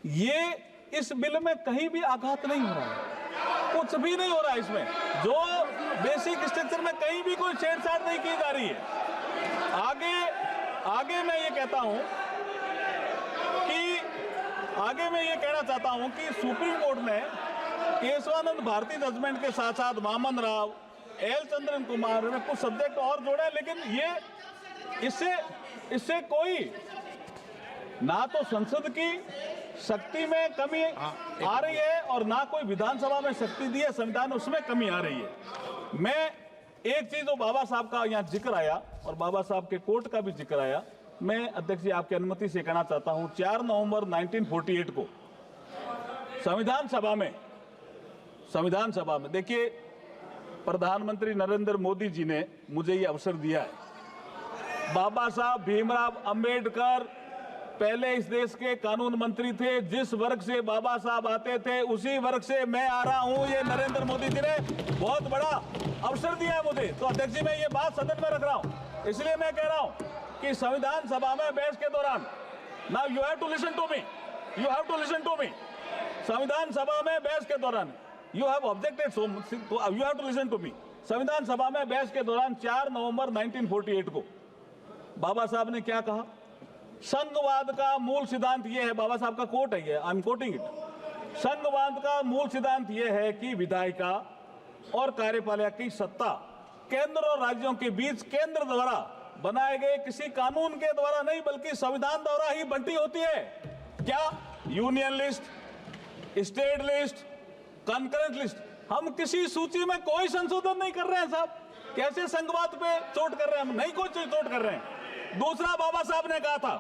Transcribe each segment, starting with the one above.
ये इस बिल में कहीं भी आघात नहीं हो रहा है, कुछ भी नहीं हो रहा है इसमें। जो बेसिक स्ट्रक्चर में कहीं भी कोई छेड़छाड़ नहीं की जा रही है। आगे मैं ये कहता हूं कि मैं ये कहना चाहता हूं कि सुप्रीम कोर्ट ने केशवानंद भारती जजमेंट के साथ साथ वामन राव, एल चंद्रन कुमार ने कुछ सब्जेक्ट और जोड़े, लेकिन ये इससे कोई ना तो संसद की शक्ति में कमी आ रही है और ना कोई विधानसभा में शक्ति दी है संविधान, उसमें कमी आ रही है। मैं एक चीज, जो बाबा साहब का यहाँ जिक्र आया और बाबा साहब के कोर्ट का भी जिक्र आया, मैं अध्यक्ष जी आपकी अनुमति से कहना चाहता हूं 4 नवंबर 1948 को संविधान सभा में देखिए, प्रधानमंत्री नरेंद्र मोदी जी ने मुझे ये अवसर दिया है। बाबा साहब भीमराव अंबेडकर पहले इस देश के कानून मंत्री थे। जिस वर्ग से बाबा साहब आते थे उसी वर्ग से मैं आ रहा हूं। ये नरेंद्र मोदी जी ने बहुत बड़ा अवसर दिया है मुझे। तो अध्यक्ष जी, मैं ये बात सदन में रख रहा हूं, इसलिए मैं कह रहा हूं कि संविधान सभा में बहस के दौरान, now you have to listen to me, संविधान सभा में बहस के दौरान you have objected, so you have to listen to me. संविधान सभा में बहस के दौरान 4 नवंबर 1948 को बाबा साहब ने क्या कहा? संघवाद का मूल सिद्धांत यह है, बाबा साहब का कोट है ये, आई एम कोटिंग इट। संघवाद का मूल सिद्धांत यह है कि विधायिका और कार्यपालिका की सत्ता केंद्र और राज्यों के बीच केंद्र द्वारा बनाए गए किसी कानून के द्वारा नहीं, बल्कि संविधान द्वारा ही बंटी होती है। क्या? Union list, state list, concurrent list. हम किसी सूची में कोई संशोधन नहीं कर रहे हैं साहब। कैसे संघवाद पे चोट कर रहे हैं? हम नहीं कोई चोट कर रहे हैं। दूसरा, बाबा साहब ने कहा था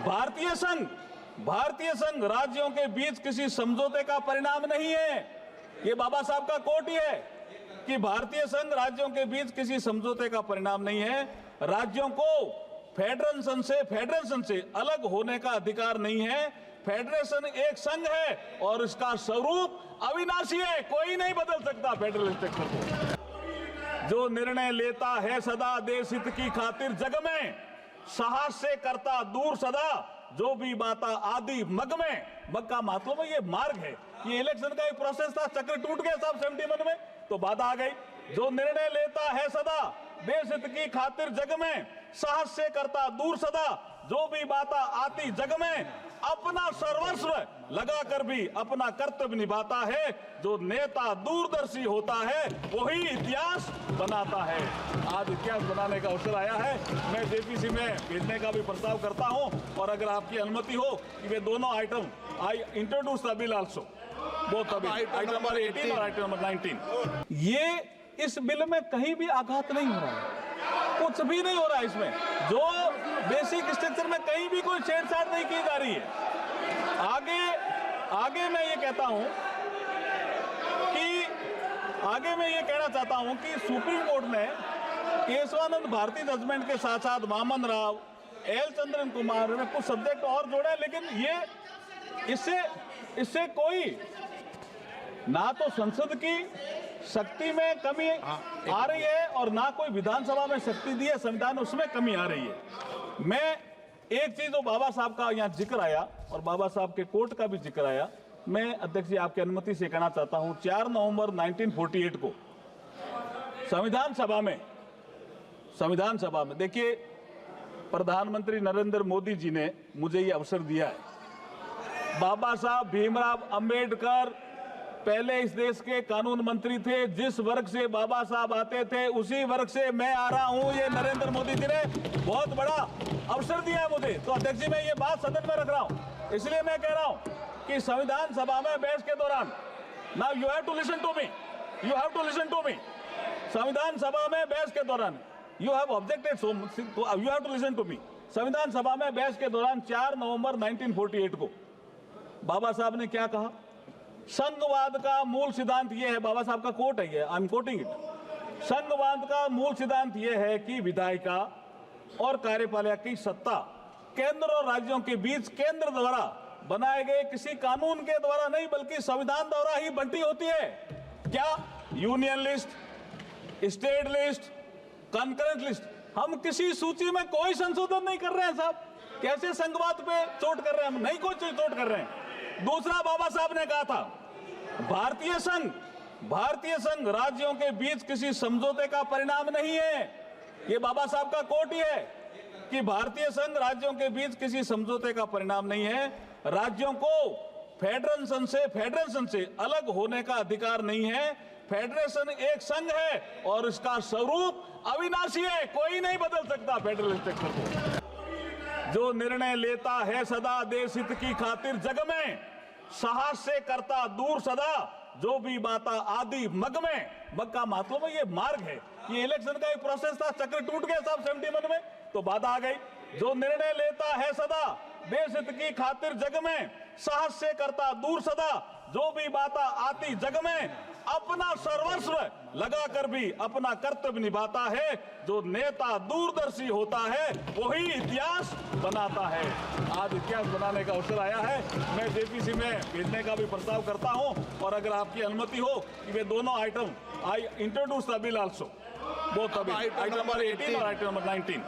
भारतीय संघ राज्यों के बीच किसी समझौते का परिणाम नहीं है। ये बाबा साहब का कोट ही है कि भारतीय संघ राज्यों के बीच किसी समझौते का परिणाम नहीं है। राज्यों को फेडरेशन से अलग होने का अधिकार नहीं है। फेडरेशन एक संघ है और इसका स्वरूप अविनाशी है, कोई नहीं बदल सकता फेडरल स्ट्रक्चर को। जो निर्णय लेता है सदा देश हित की खातिर जग में, साहस से करता दूर सदा जो भी बाता आदि मग में। मग का मतलब ये मार्ग है। ये इलेक्शन का एक प्रोसेस था, चक्र टूट गया साहब 71 में, तो बाधा आ गई। जो निर्णय लेता है सदा देश हित की खातिर जग में, साहस से करता दूर सदा जो भी बाता आती जग में, अपना सर्वस्व लगा कर भी अपना कर्तव्य निभाता है। जो नेता दूरदर्शी होता है वही इतिहास बनाता है। आज इतिहास बनाने का अवसर आया है। मैं जेपीसी में भेजने का भी प्रस्ताव करता हूं, और अगर आपकी अनुमति हो कि वे दोनों item, I introduce the bill also, both item number 18 और आइटम नंबर 19। ये इस बिल में कहीं भी आघात नहीं हो रहा है, कुछ भी नहीं हो रहा है इसमें। जो बेसिक स्ट्रक्चर में कहीं भी कोई छेड़छाड़ नहीं की जा रही है। आगे मैं ये कहता हूं कि मैं ये कहना चाहता हूं कि सुप्रीम कोर्ट ने केशवानंद भारती जजमेंट के साथ साथ वामन राव, एल चंद्रन कुमार ने कुछ सब्जेक्ट और जोड़े, लेकिन ये इससे कोई ना तो संसद की शक्ति में कमी आ रही है और ना कोई विधानसभा में शक्ति दी है संविधान, उसमें कमी आ रही है। मैं एक चीज, जो बाबा साहब का यहाँ जिक्र आया और बाबा साहब के कोर्ट का भी जिक्र आया, मैं अध्यक्ष जी आपकी अनुमति से कहना चाहता हूं 4 नवंबर 1948 को संविधान सभा में देखिए, प्रधानमंत्री नरेंद्र मोदी जी ने मुझे ये अवसर दिया है। बाबा साहब भीमराव अंबेडकर पहले इस देश के कानून मंत्री थे। जिस वर्ग से बाबा साहब आते थे उसी वर्ग से मैं आ रहा हूं। ये नरेंद्र मोदी जी ने बहुत बड़ा अवसर दिया है मुझे। तो अध्यक्ष जी, मैं ये बात सदन में रख रहा हूं, इसलिए मैं कह रहा हूं कि संविधान सभा में बहस के दौरान, now you have to listen to me, संविधान सभा में बहस के दौरान you have objected, so you have to listen to me. संविधान सभा में बहस के दौरान 4 नवंबर 1948 को बाबा साहब ने क्या कहा? संघवाद का मूल सिद्धांत यह है, बाबा साहब का कोट है ये, आई एम कोटिंग इट। संघवाद का मूल सिद्धांत यह है कि विधायिका और कार्यपालिका की सत्ता केंद्र और राज्यों के बीच केंद्र द्वारा बनाए गए किसी कानून के द्वारा नहीं, बल्कि संविधान द्वारा ही बंटी होती है। क्या? Union list, state list, concurrent list. हम किसी सूची में कोई संशोधन नहीं कर रहे हैं साहब। कैसे संघवाद पे चोट कर रहे हैं? हम नहीं कोई चोट कर रहे हैं। दूसरा बाबा साहब ने कहा था भारतीय संघ राज्यों के बीच किसी समझौते का परिणाम नहीं है। ये बाबा साहब का कोट ही है कि भारतीय संघ राज्यों के बीच किसी समझौते का परिणाम नहीं है। राज्यों को फेडरेशन से अलग होने का अधिकार नहीं है। फेडरेशन एक संघ है और इसका स्वरूप अविनाशी है, कोई नहीं बदल सकता फेडरल स्ट्रक्चर को। जो निर्णय लेता है सदा देश हित की खातिर जग में, साहस से करता दूर सदा जो भी बाता आदि मग का मतलब है ये मार्ग है। ये इलेक्शन का एक प्रोसेस था, चक्र टूट गया साहब 71 में, तो बाधा आ गई। जो निर्णय लेता है सदा देश हित की खातिर जग में, साहस से करता दूर सदा जो भी बाता आती जग में, अपना सर्वस्व लगाकर भी अपना कर्तव्य निभाता है। जो नेता दूरदर्शी होता है वही इतिहास बनाता है। आज इतिहास बनाने का अवसर आया है। मैं जेपीसी में भेजने का भी प्रस्ताव करता हूं और अगर आपकी अनुमति हो कि वे दोनों item I introduce the bill also, both item number 18 और आइटम नंबर 19।